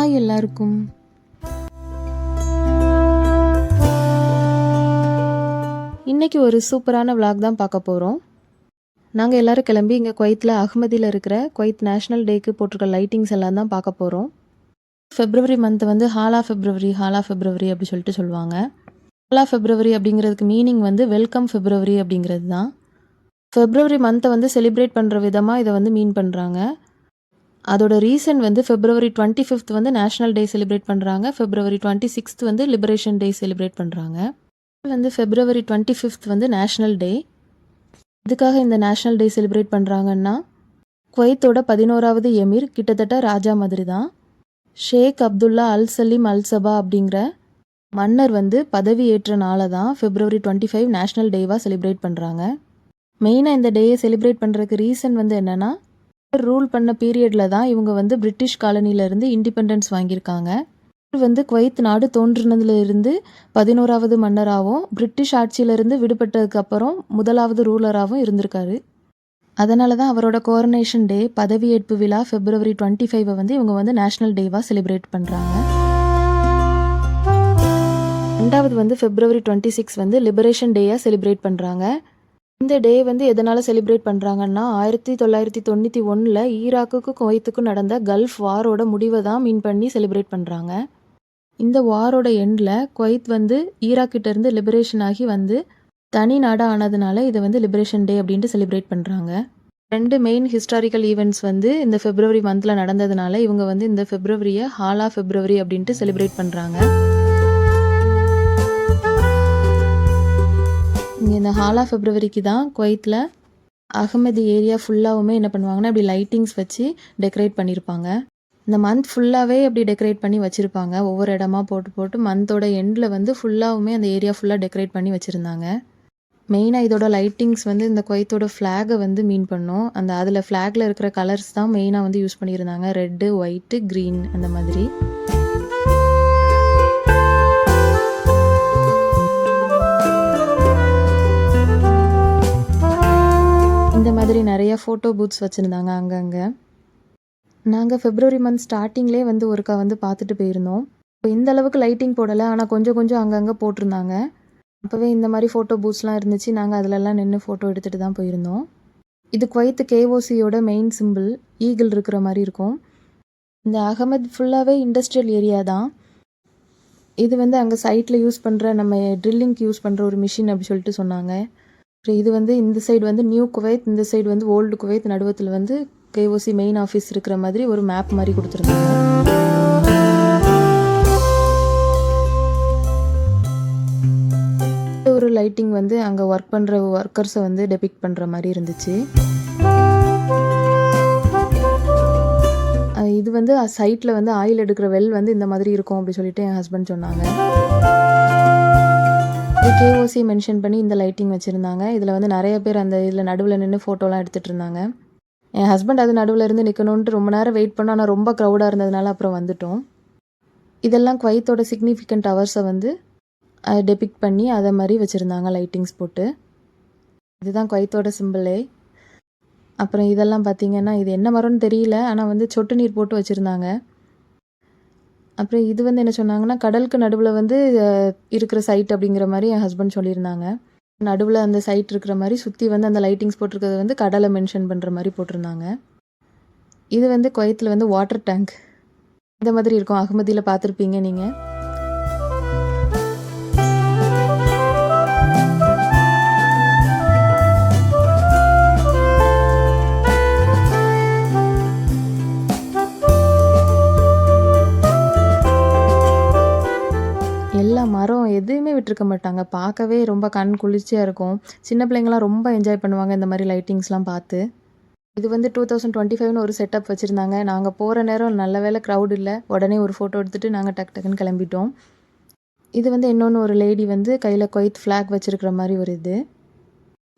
Hi எல்லாருக்கும். இன்னைக்கு ஒரு சூப்பரான விளாக் தான் பார்க்க போகிறோம். நாங்கள் எல்லோரும் கிளம்பி இங்கே குவைத்தில் அஹ்மதியில் இருக்கிற குவைத் நேஷ்னல் டேக்கு போட்டிருக்க லைட்டிங்ஸ் எல்லாம் தான் பார்க்க போகிறோம். ஃபெப்ரவரி மந்த் வந்து ஹாலா ஃபெப்ரவரி அப்படி சொல்லிட்டு சொல்லுவாங்க. ஹாலா ஃபெப்ரவரி அப்படிங்கிறதுக்கு மீனிங் வந்து வெல்கம் ஃபெப்ரவரி அப்படிங்கிறது தான். ஃபெப்ரவரி மந்த்தை வந்து செலிப்ரேட் பண்ணுற விதமாக இதை வந்து மீன் பண்ணுறாங்க. அதோட ரீசன் வந்து February 25th வந்து நேஷ்னல் டே செலிப்ரேட் பண்ணுறாங்க. February 26th வந்து லிபரேஷன் டே செலிப்ரேட் பண்ணுறாங்க. வந்து February 25th வந்து நேஷ்னல் டே. இதுக்காக இந்த நேஷ்னல் டே செலிப்ரேட் பண்ணுறாங்கன்னா குவைத்தோட 11வது எமீர், கிட்டத்தட்ட ராஜா மாதிரி தான், ஷேக் அப்துல்லா அல் சலீம் அல் சபா அப்படிங்கிற மன்னர் வந்து பதவி ஏற்ற நாளை தான் February 25 நேஷ்னல் டேவாக செலிப்ரேட் பண்ணுறாங்க. மெயினாக இந்த டேயை செலிப்ரேட் பண்ணுறதுக்கு ரீசன் வந்து என்னென்னா, ரூல் பண்ண பீரியடில் தான் இவங்க வந்து பிரிட்டிஷ் காலனியிலேருந்து இண்டிபெண்டன்ஸ் வாங்கியிருக்காங்க. இவர் வந்து குவைத் நாடு தோன்றினதுலேருந்து 11வது மன்னராகவும் பிரிட்டிஷ் ஆட்சியிலேருந்து விடுபட்டதுக்கு அப்புறம் முதலாவது ரூலராகவும் இருந்திருக்காரு. அதனால தான் அவரோட கோரனேஷன் டே, பதவியேற்பு விழா February 25 வந்து இவங்க வந்து நேஷ்னல் டேவாக செலிப்ரேட் பண்ணுறாங்க. ரெண்டாவது வந்து February 26 வந்து லிபரேஷன் டேயாக செலிப்ரேட் பண்ணுறாங்க. இந்த டே வந்து எதனால் செலிப்ரேட் பண்ணுறாங்கன்னா 1991 ஈராக்குக்கும் குவைத்துக்கும் நடந்த கல்ஃப் வாரோட முடிவை தான் மீன் பண்ணி செலிப்ரேட் பண்ணுறாங்க. இந்த வாரோட எண்டில் குவைத் வந்து ஈராக்கிட்டேருந்து லிபரேஷன் ஆகி வந்து தனி நாடாக ஆனதுனால இதை வந்து லிபரேஷன் டே அப்படின்ட்டு செலிப்ரேட் பண்ணுறாங்க. ரெண்டு மெயின் ஹிஸ்டாரிக்கல் ஈவெண்ட்ஸ் வந்து இந்த February மந்தில் நடந்ததுனால இவங்க வந்து இந்த ஃபெப்ரவரியை ஹாலா ஃபெப்ரவரி அப்படின்ட்டு செலிப்ரேட் பண்ணுறாங்க. இங்கே இந்த ஹாலா ஃபெப்ரவரிக்கு தான் குவைத்தில் அகமதி ஏரியா ஃபுல்லாகவுமே என்ன பண்ணுவாங்கன்னா இப்படி லைட்டிங்ஸ் வச்சு டெக்கரேட் பண்ணியிருப்பாங்க. இந்த மந்த் ஃபுல்லாகவே அப்படி டெக்கரேட் பண்ணி வச்சுருப்பாங்க. ஒவ்வொரு இடமா போட்டு மந்தோட எண்டில் வந்து ஃபுல்லாகவுமே அந்த ஏரியா ஃபுல்லாக டெக்கரேட் பண்ணி வச்சுருந்தாங்க. மெயினாக இதோட லைட்டிங்ஸ் வந்து இந்த குவைத்தோட ஃப்ளாகை வந்து மீன் பண்ணும். அதில் ஃப்ளாகில் இருக்கிற கலர்ஸ் தான் மெயினாக வந்து யூஸ் பண்ணியிருந்தாங்க. ரெட்டு, ஒயிட்டு, க்ரீன் அந்த மாதிரி. இந்த மாதிரி நிறைய ஃபோட்டோ பூத்ஸ் வச்சுருந்தாங்க அங்கங்கே. நாங்கள் February மந்த் ஸ்டார்டிங்லேயே வந்து ஒருக்கா வந்து பார்த்துட்டு போயிருந்தோம். இப்போ இந்த அளவுக்கு லைட்டிங் போடலை, ஆனால் கொஞ்சம் கொஞ்சம் அங்கங்கே போட்டிருந்தாங்க. அப்போவே இந்த மாதிரி ஃபோட்டோ பூத்ஸ்லாம் இருந்துச்சு. நாங்கள் அதிலெல்லாம் நின்று ஃபோட்டோ எடுத்துகிட்டு தான் போயிருந்தோம். இது குவைத் KOCயோட மெயின் சிம்பிள், ஈகிள் இருக்கிற மாதிரி இருக்கும். இந்த அகமது ஃபுல்லாகவே இண்டஸ்ட்ரியல் ஏரியா தான். இது வந்து அங்கே சைட்டில் யூஸ் பண்ணுற நம்ம ட்ரில்லிங்க்கு யூஸ் பண்ணுற ஒரு மிஷின் அப்படி சொல்லிட்டு சொன்னாங்க. இது வந்து இந்த சைடு வந்து நியூ குவைத், இந்த சைடு வந்து ஓல்டு குவைத், நடுவத்தில் வந்து KOC மெயின் ஆஃபீஸ் இருக்கிற மாதிரி ஒரு மேப் மாதிரி கொடுத்துருந்தாங்க. ஒரு லைட்டிங் வந்து அங்கே ஒர்க் பண்ணுற ஒர்க்கர்ஸை வந்து டெபிக்ட் பண்ணுற மாதிரி இருந்துச்சு. இது வந்து சைட்டில் வந்து ஆயில் எடுக்கிற வெல் வந்து இந்த மாதிரி இருக்கும் அப்படி சொல்லிட்டு என் ஹஸ்பண்ட் சொன்னாங்க. KOC மென்ஷன் பண்ணி இந்த லைட்டிங் வச்சுருந்தாங்க. இதில் வந்து நிறைய பேர் அந்த இதில் நடுவில் நின்று ஃபோட்டோலாம் எடுத்துகிட்டு இருந்தாங்க. என் ஹஸ்பண்ட் அது நடுவில் இருந்து நிற்கணுன்ட்டு ரொம்ப நேரம் வெயிட் பண்ணோம். ஆனால் ரொம்ப க்ரௌடாக இருந்ததுனால அப்புறம் வந்துட்டோம். இதெல்லாம் குவைத்தோட சிக்னிஃபிகண்ட் ஹவர்ஸை வந்து டெபிக்ட் பண்ணி அதை மாதிரி வச்சுருந்தாங்க லைட்டிங்ஸ் போட்டு. இதுதான் குவைத்தோட சிம்பிளே. அப்புறம் இதெல்லாம் பார்த்திங்கன்னா இது என்ன மரம்னு தெரியல, ஆனால் வந்து சொட்டு நீர் போட்டு வச்சுருந்தாங்க. அப்புறம் இது வந்து என்ன சொன்னாங்கன்னா கடலுக்கு நடுவில் வந்து இருக்கிற சைட் அப்படிங்கிற மாதிரி என் ஹஸ்பண்ட் சொல்லியிருந்தாங்க. நடுவில் அந்த சைட் இருக்கிற மாதிரி சுற்றி வந்து அந்த லைட்டிங்ஸ் போட்டிருக்கிறது வந்து கடலை மென்ஷன் பண்ணுற மாதிரி போட்டிருந்தாங்க. இது வந்து குவைத்தில் வந்து வாட்டர் டேங்க் இந்த மாதிரி இருக்கும். அகமதியில் பார்த்துருப்பீங்க நீங்கள். மரம் எதுவுமே விட்டுருக்க மாட்டாங்க. பார்க்கவே ரொம்ப கண் குளிர்ச்சியாக இருக்கும். சின்ன பிள்ளைங்களாம் ரொம்ப என்ஜாய் பண்ணுவாங்க இந்த மாதிரி லைட்டிங்ஸ்லாம் பார்த்து. இது வந்து 2025 ஒரு செட்டப் வச்சுருந்தாங்க. நாங்கள் போகிற நேரம் நல்ல வேலை க்ரௌட் இல்லை. உடனே ஒரு ஃபோட்டோ எடுத்துகிட்டு நாங்கள் டக்குன்னு கிளம்பிட்டோம். இது வந்து இன்னொன்று ஒரு லேடி வந்து கையில் குவைத் ஃப்ளாக் வச்சுருக்கிற மாதிரி ஒரு இது.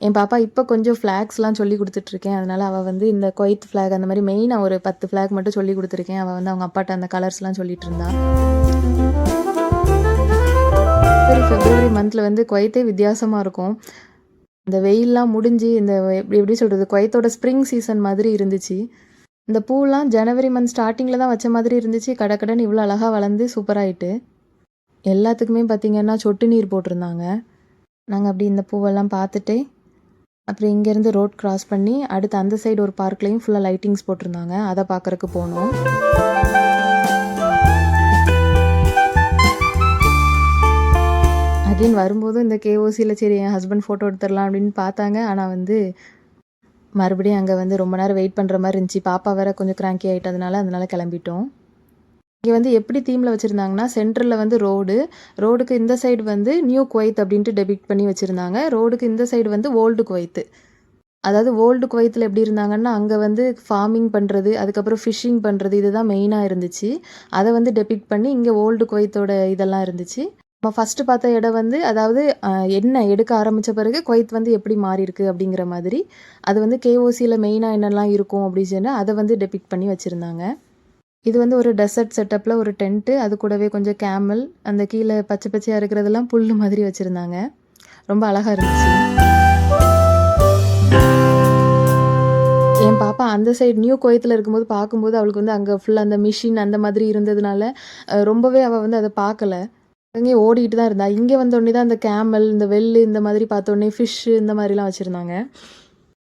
என் பாப்பா இப்போ கொஞ்சம் ஃப்ளாக்ஸ்லாம் சொல்லி கொடுத்துட்ருக்கேன். அதனால் அவள் வந்து இந்த குவைத் ஃப்ளாக் அந்த மாதிரி மெயினாக ஒரு 10 ஃப்ளாக் மட்டும் சொல்லி கொடுத்துருக்கேன். அவள் வந்து அவங்க அப்பாட்ட அந்த கலர்ஸ்லாம் சொல்லிட்டு இருந்தா. February மந்தில் வந்து குவைத்தே வித்தியாசமாக இருக்கும். இந்த வெயிலெலாம் முடிஞ்சு இந்த எப்படி சொல்கிறது, குவைத்தோட ஸ்ப்ரிங் சீசன் மாதிரி இருந்துச்சு. இந்த பூலாம் ஜனவரி மந்த் ஸ்டார்ட்டிங்கில் தான் வச்ச மாதிரி இருந்துச்சு. கடகடன்னு இவ்வளோ அழகாக வளர்ந்து சூப்பராயிட்டு. எல்லாத்துக்குமே பார்த்திங்கன்னா சொட்டு நீர் போட்டிருந்தாங்க. நாங்கள் அப்படி இந்த பூவெல்லாம் பார்த்துட்டு அப்புறம் இங்கேருந்து ரோட் கிராஸ் பண்ணி அடுத்து அந்த சைடு ஒரு பார்க்லேயும் ஃபுல்லாக லைட்டிங்ஸ் போட்டிருந்தாங்க. அதை பார்க்குறக்கு போனோம். அகைன் வரும்போதும் இந்த கேஓசியில் சரி என் ஹஸ்பண்ட் ஃபோட்டோ எடுத்துடலாம் அப்படின்னு பார்த்தாங்க. ஆனால் வந்து மறுபடியும் அங்கே வந்து ரொம்ப நேரம் வெயிட் பண்ணுற மாதிரி இருந்துச்சு. பாப்பா வேறு கொஞ்சம் கிராங்கி ஆகிட்டதுனால கிளம்பிட்டோம். இங்கே வந்து எப்படி தீமில் வச்சுருந்தாங்கன்னா சென்ட்ரலில் வந்து ரோடுக்கு இந்த சைடு வந்து நியூ குவைத் அப்படின்ட்டு டெபிக்ட் பண்ணி வச்சுருந்தாங்க. ரோடுக்கு இந்த சைடு வந்து ஓல்டு குவைத்து. அதாவது ஓல்டு குவைத்தில் எப்படி இருந்தாங்கன்னா அங்கே வந்து ஃபார்மிங் பண்ணுறது, அதுக்கப்புறம் ஃபிஷ்ஷிங் பண்ணுறது, இதுதான் மெயினாக இருந்துச்சு. அதை வந்து டெபிக்ட் பண்ணி இங்கே ஓல்டு குவைத்தோட இதெல்லாம் இருந்துச்சு. நம்ம ஃபஸ்ட்டு பார்த்த இடம் வந்து அதாவது எண்ணெய் எடுக்க ஆரம்பித்த பிறகு குவைத் வந்து எப்படி மாறி இருக்கு அப்படிங்கிற மாதிரி அது வந்து கேஓசியில் மெயினாக என்னெல்லாம் இருக்கும் அப்படின்னு சொல்லி அதை வந்து டெபிக்ட் பண்ணி வச்சுருந்தாங்க. இது வந்து ஒரு டெசர்ட் செட்டப்பில் ஒரு டென்ட்டு, அது கூடவே கொஞ்சம் கேமல், அந்த கீழே பச்சை பச்சையாக இருக்கிறதெல்லாம் புல் மாதிரி வச்சுருந்தாங்க. ரொம்ப அழகாக இருந்துச்சு. என் பாப்பா அந்த சைடு நியூ குவைத்தில் இருக்கும்போது பார்க்கும்போது அவளுக்கு வந்து அங்கே ஃபுல்லாக அந்த மிஷின் அந்த மாதிரி இருந்ததுனால ரொம்பவே அவள் வந்து அதை பார்க்கல. அங்கேயே ஓடிட்டு தான் இருந்தா. இங்கே வந்தோடனே தான் அந்த கேமல், இந்த வெள்ளு இந்த மாதிரி பார்த்தோன்னே ஃபிஷ்ஷு இந்த மாதிரிலாம் வச்சுருந்தாங்க.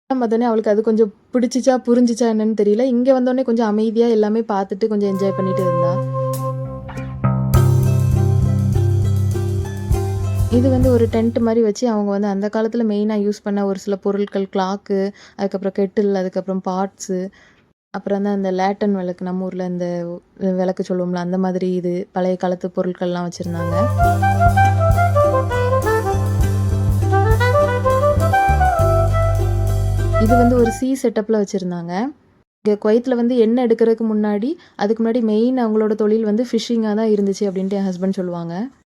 பார்த்தோன்னே அவளுக்கு அது கொஞ்சம் பிடிச்சிச்சா புரிஞ்சிச்சா என்னன்னு தெரியல. இங்கே வந்தோடனே கொஞ்சம் அமைதியாக எல்லாமே பார்த்துட்டு கொஞ்சம் என்ஜாய் பண்ணிட்டு இருந்தா. இது வந்து ஒரு டென்ட் மாதிரி வச்சு அவங்க வந்து அந்த காலத்தில் மெயினாக யூஸ் பண்ண ஒரு சில பொருட்கள், கிளாக்கு, அதுக்கப்புறம் கெட்டில், அதுக்கப்புறம் பாட்ஸு, அப்புறம் தான் அந்த லேட்டன் விளக்கு, நம்ம ஊரில் இந்த விளக்கு சொல்லுவோம்ல அந்த மாதிரி இது பழைய காலத்து பொருட்கள்லாம் வச்சுருந்தாங்க. இது வந்து ஒரு செட்டப்பில் வச்சுருந்தாங்க. இங்கே குவைத்தில் வந்து எண்ணெய் எடுக்கிறதுக்கு முன்னாடி அதுக்கு முன்னாடி மெயின் அவங்களோட தொழில் வந்து ஃபிஷ்ஷிங்காக தான் இருந்துச்சு அப்படின்ட்டு என் ஹஸ்பண்ட் சொல்லுவாங்க.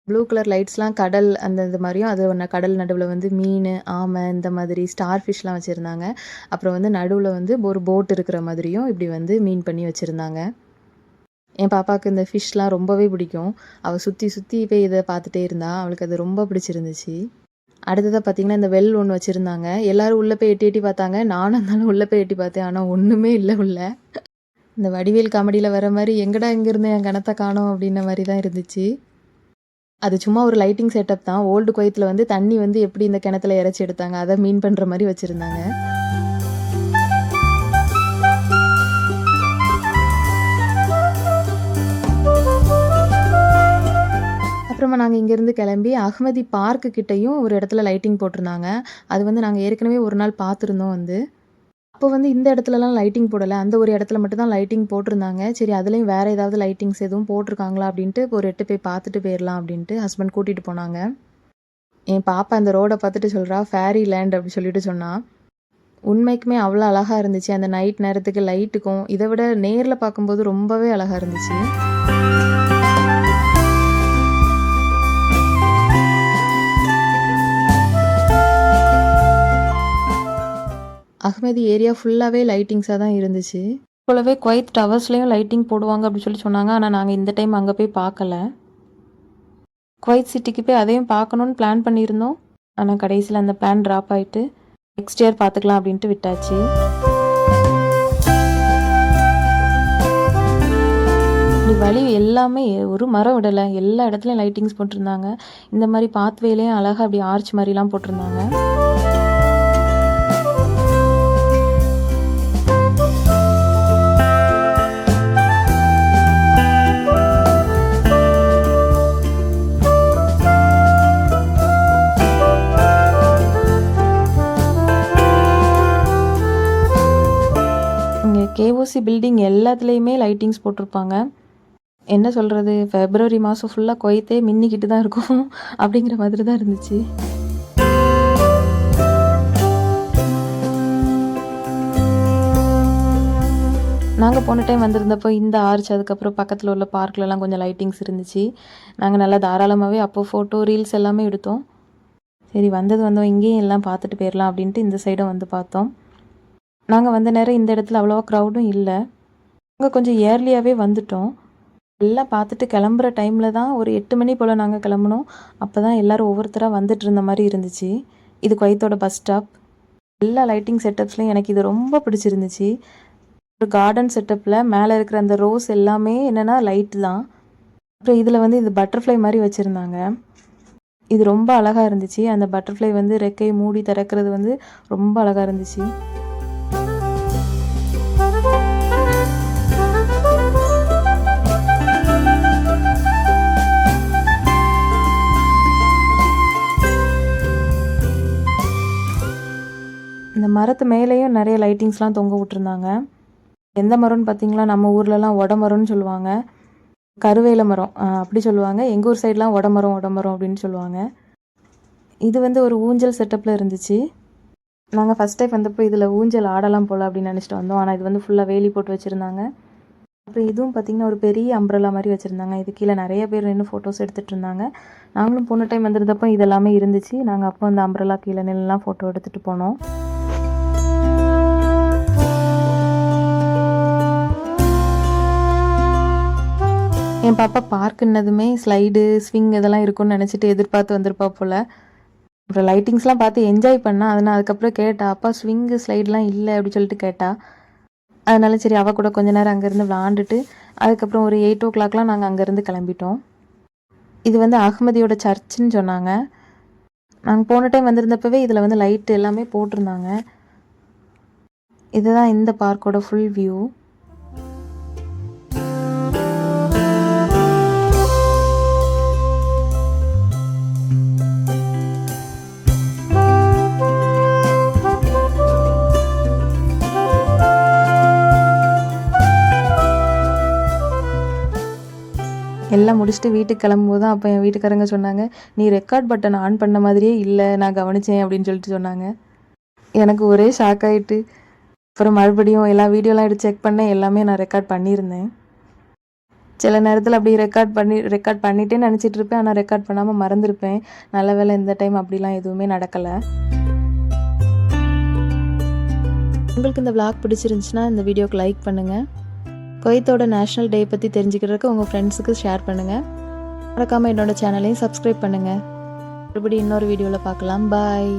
ப்ளூ கலர் லைட்ஸ்லாம் கடல் அந்த இது மாதிரியும் அது ஒன்று கடல் நடுவில் வந்து மீன், ஆமை இந்த மாதிரி ஸ்டார் ஃபிஷ்லாம் வச்சுருந்தாங்க. அப்புறம் வந்து நடுவில் வந்து ஒரு போட் இருக்கிற மாதிரியும் இப்படி வந்து மீன் பண்ணி வச்சுருந்தாங்க. என் பாப்பாவுக்கு இந்த ஃபிஷ்லாம் ரொம்பவே பிடிக்கும். அவள் சுற்றி போய் இதை பார்த்துட்டே இருந்தா. அவளுக்கு அது ரொம்ப பிடிச்சிருந்துச்சு. அடுத்ததாக பார்த்திங்கன்னா இந்த வெல் ஒன்று வச்சுருந்தாங்க. எல்லோரும் உள்ளே போய் எட்டி பார்த்தாங்க. நானும் இருந்தாலும் உள்ளே போய் எட்டி பார்த்தேன். ஆனால் ஒன்றுமே இல்லை உள்ள. இந்த வடிவேல் காமெடியில் வர மாதிரி எங்கடா இங்கேருந்து என் கணத்தை காணோம் அப்படின்ன மாதிரி தான் இருந்துச்சு. அது சும்மா ஒரு லைட்டிங் செட்டப் தான். ஓல்டு குவைத்தில் வந்து தண்ணி வந்து எப்படி இந்த கிணத்துல இறச்சி எடுத்தாங்க அதை மீன் பண்ணுற மாதிரி வச்சுருந்தாங்க. அப்புறமா நாங்கள் இங்கேருந்து கிளம்பி அஹ்மதி பார்க்கு கிட்டேயும் ஒரு இடத்துல லைட்டிங் போட்டிருந்தாங்க. அது வந்து நாங்கள் ஏற்கனவே ஒரு நாள் பார்த்துருந்தோம் வந்து. அப்போ வந்து இந்த இடத்துலலாம் லைட்டிங் போடலை, அந்த ஒரு இடத்துல மட்டும் தான் லைட்டிங் போட்டிருந்தாங்க. சரி அதுலேயும் வேறு ஏதாவது லைட்டிங்ஸ் எதுவும் போட்டிருக்காங்களா அப்படின்ட்டு ஒரு எட்டு போய் பார்த்துட்டு போயிடலாம் அப்படின்ட்டு ஹஸ்பண்ட் கூட்டிகிட்டு போனாங்க. என் பாப்பா அந்த ரோடை பார்த்துட்டு சொல்கிறா ஃபேரி லேண்ட் அப்படி சொல்லிட்டு சொன்னான். உண்மைக்குமே அவ்வளோ அழகாக இருந்துச்சு. அந்த நைட் நேரத்துக்கு லைட்டுக்கும் இதை விட நேரில் பார்க்கும்போது ரொம்பவே அழகாக இருந்துச்சு. அஹ்மதி ஏரியா ஃபுல்லாகவே லைட்டிங்ஸாக தான் இருந்துச்சு. போலவே குவைத் டவர்ஸ்லேயும் லைட்டிங் போடுவாங்க அப்படின்னு சொல்லி சொன்னாங்க. ஆனால் நாங்கள் இந்த டைம் அங்கே போய் பார்க்கல. குவைத் சிட்டிக்கு போய் அதையும் பார்க்கணுன்னு பிளான் பண்ணியிருந்தோம். ஆனால் கடைசியில் அந்த பிளான் ட்ராப் ஆகிட்டு நெக்ஸ்ட் இயர் பார்த்துக்கலாம் அப்படின்ட்டு விட்டாச்சு. வழி எல்லாமே ஒரு மரம் விடலை, எல்லா இடத்துலையும் லைட்டிங்ஸ் போட்டிருந்தாங்க. இந்த மாதிரி பாத்வேலையும் அழகாக அப்படி ஆர்ச் மாதிரிலாம் போட்டிருந்தாங்க. கேஓசி பில்டிங் எல்லாத்துலேயுமே லைட்டிங்ஸ் போட்டிருப்பாங்க. என்ன சொல்கிறது, ஃபெப்ரவரி மாதம் ஃபுல்லாக குவைத்தே மின்னிக்கிட்டு தான் இருக்கும் அப்படிங்கிற மாதிரி தான் இருந்துச்சு. நாங்கள் போன டைம் வந்திருந்தப்போ இந்த ஆர்ச் அதுக்கப்புறம் பக்கத்தில் உள்ள பார்க்லலாம் கொஞ்சம் லைட்டிங்ஸ் இருந்துச்சு. நாங்கள் நல்லா தாராளமாகவே அப்போ ஃபோட்டோ ரீல்ஸ் எல்லாமே எடுத்தோம். சரி வந்தோம் இங்கேயும் எல்லாம் பார்த்துட்டு போயிடலாம் அப்படின்ட்டு இந்த சைடும் வந்து பார்த்தோம். நாங்கள் வந்த நேரம் இந்த இடத்துல அவ்வளோவா க்ரௌடும் இல்லை. நாங்கள் கொஞ்சம் ஏர்லியாகவே வந்துட்டோம். எல்லாம் பார்த்துட்டு கிளம்புற டைமில் தான் ஒரு 8 மணி போல் நாங்கள் கிளம்புனோம். அப்போ தான் எல்லோரும் ஒவ்வொருத்தராக வந்துட்டு இருந்த மாதிரி இருந்துச்சு. இது குவைத்தோட பஸ் ஸ்டாப். எல்லா லைட்டிங் செட்டப்ஸ்லையும் எனக்கு இது ரொம்ப பிடிச்சிருந்துச்சு. ஒரு கார்டன் செட்டப்பில் மேலே இருக்கிற அந்த ரோஸ் எல்லாமே என்னென்னா லைட்டு தான். அப்புறம் இதில் வந்து இது பட்டர்ஃப்ளை மாதிரி வச்சுருந்தாங்க. இது ரொம்ப அழகாக இருந்துச்சு. அந்த பட்டர்ஃப்ளை வந்து ரெக்கை மூடி திறக்கிறது வந்து ரொம்ப அழகாக இருந்துச்சு. இந்த மரத்து மேலேயும் நிறைய லைட்டிங்ஸ்லாம் தொங்க விட்டுருந்தாங்க. எந்த மரம்னு பார்த்தீங்களா, நம்ம ஊர்லலாம் ஒட மரம்னு சொல்லுவாங்க. கருவேல மரம் அப்படி சொல்லுவாங்க. எங்கள் ஊர் சைட்லாம் ஒட மரம் அப்படின்னு சொல்லுவாங்க. இது வந்து ஒரு ஊஞ்சல் செட்டப்பில் இருந்துச்சு. நாங்கள் ஃபஸ்ட் டைம் வந்தப்போ இதில் ஊஞ்சல் ஆடலாம் போல் அப்படின்னு நினச்சிட்டு வந்தோம். ஆனால் இது வந்து ஃபுல்லாக வேலி போட்டு வச்சுருந்தாங்க. அப்புறம் இதுவும் பார்த்திங்கன்னா ஒரு பெரிய அம்ப்ரெல்லா மாதிரி வச்சுருந்தாங்க. இது கீழே நிறைய பேர் நின்று ஃபோட்டோஸ் எடுத்துகிட்டு இருந்தாங்க. நாங்களும் போன டைம் வந்திருந்தப்போ இதெல்லாமே இருந்துச்சு. நாங்கள் அப்போ அந்த அம்ப்ரெல்லா கீழே நின்றுலாம் ஃபோட்டோ எடுத்துகிட்டு போனோம். என் பாப்பா பார்க்குன்னதுமே ஸ்லைடு, ஸ்விங் இதெல்லாம் இருக்கும்னு நினச்சிட்டு எதிர்பார்த்து வந்திருப்பா போல். அப்புறம் லைட்டிங்ஸ்லாம் பார்த்து என்ஜாய் பண்ணா. அதனால் அதுக்கப்புறம் கேட்டா, அப்பா ஸ்விங்கு ஸ்லைட்லாம் இல்லை அப்படி சொல்லிட்டு கேட்டா. அதனால சரி அவள் கூட கொஞ்ச நேரம் அங்கேருந்து விளாண்டுட்டு அதுக்கப்புறம் ஒரு 8 o'clockலாம் நாங்கள் அங்கேருந்து கிளம்பிட்டோம். இது வந்து அகமதியோட சர்ச்சுன்னு சொன்னாங்க. நாங்கள் போன டைம் வந்திருந்தப்பவே இதில் வந்து லைட் எல்லாமே போட்டிருந்தாங்க. இதுதான் இந்த பார்க்கோட ஃபுல் வியூ. எல்லாம் முடிச்சுட்டு வீட்டுக்கு கிளம்பும்போது தான் அப்போ என் வீட்டுக்காரங்க சொன்னாங்க, நீ ரெக்கார்ட் பட்டன் ஆன் பண்ண மாதிரியே இல்லை, நான் கவனித்தேன் அப்படின்னு சொல்லிட்டு சொன்னாங்க. எனக்கு ஒரே ஷாக் ஆகிட்டு அப்புறம் மறுபடியும் எல்லா வீடியோலாம் எடுத்து செக் பண்ணேன். எல்லாமே நான் ரெக்கார்ட் பண்ணியிருந்தேன். சில நேரத்தில் அப்படி ரெக்கார்ட் பண்ணிட்டே நினச்சிட்டு இருப்பேன். ஆனால் ரெக்கார்ட் பண்ணாமல் மறந்துருப்பேன். நல்ல வேளை இந்த டைம் அப்படிலாம் எதுவுமே நடக்கலை. உங்களுக்கு இந்த vlog பிடிச்சிருந்துச்சுன்னா இந்த வீடியோக்கு லைக் பண்ணுங்கள். குவைத்தோட நேஷ்னல் டே பற்றி தெரிஞ்சுக்கிறதுக்கு உங்கள் ஃப்ரெண்ட்ஸுக்கு ஷேர் பண்ணுங்கள். மறக்காமல் என்னோட சேனலையும் சப்ஸ்கிரைப் பண்ணுங்கள். மறுபடியும் இன்னொரு வீடியோவில் பார்க்கலாம். பாய்.